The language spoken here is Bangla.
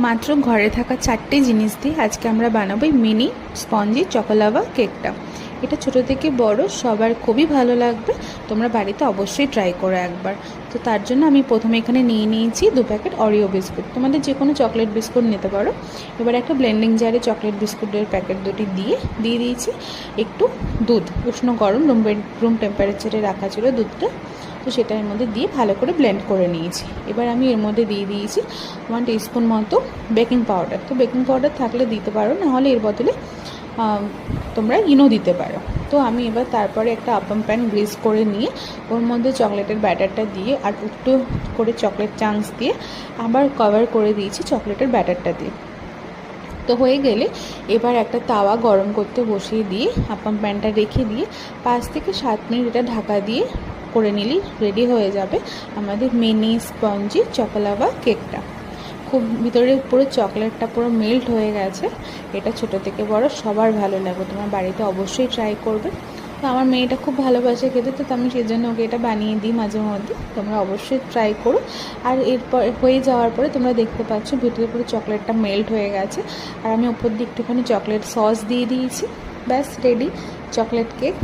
মাত্র ঘরে থাকা 4টে জিনিস দিয়ে আজকে আমরা বানাবো এই মিনি স্পঞ্জি চকোলাভা কেকটা। এটা ছোট থেকে বড় সবার খুবই ভালো লাগবে। তোমরা বাড়িতে অবশ্যই ট্রাই করো একবার। তো তার জন্য আমি প্রথমে এখানে নিয়ে নিয়েছি 2 প্যাকেট অরিও বিস্কুট। তোমাদের যে কোনো চকলেট বিস্কুট নিতে পারো। এবার একটা ব্লেন্ডিং জারে চকলেট বিস্কুটের প্যাকেট দুটি দিয়ে দিয়েছি একটু দুধ। উষ্ণ গরম রুম টেম্পারেচারে রাখা ছিল দুধটা, তো সেটা এর মধ্যে দিয়ে ভালো করে ব্লেন্ড করে নিয়েছি। এবার আমি এর মধ্যে দিয়ে দিয়েছি 1 টিস্পুন মতো বেকিং পাউডার। তো বেকিং পাউডার থাকলে দিতে পারো, নাহলে এর বদলে তোমরা ইনো দিতে পারো। তো আমি এবার তারপরে একটা আপাম প্যান গ্রিস করে নিয়ে ওর মধ্যে চকলেটের ব্যাটারটা দিয়ে আর একটু করে চকলেট চাঙ্কস দিয়ে আবার কভার করে দিয়েছি চকলেটের ব্যাটারটা দিয়ে। তো হয়ে গেলে এবার একটা তাওয়া গরম করতে বসিয়ে দিয়ে আপাম প্যানটা রেখে দিয়ে 5 থেকে 7 মিনিট এটা ঢাকা দিয়ে করে নিলেই রেডি হয়ে যাবে আমাদের মিনি স্পঞ্জি চকোলাভা কেকটা। খুব ভিতরে পুরো চকলেটটা পুরো মেল্ট হয়ে গেছে। এটা ছোট থেকে বড় সবার ভালো লাগবে, তোমার বাড়িতে অবশ্যই ট্রাই করবে। তো আমার মেয়েটা খুব ভালোবাসে খেতে, তো আমি সেই জন্য ওকে এটা বানিয়ে দিই মাঝে মধ্যে। তোমরা অবশ্যই ট্রাই করো। আর এরপর হয়ে যাওয়ার পরে তোমরা দেখতে পাচ্ছ ভিতরে পুরো চকলেটটা মেল্ট হয়ে গেছে, আর আমি ওপর দিয়ে একটুখানি চকলেট সস দিয়ে দিয়েছি। ব্যাস রেডি চকলেট কেক।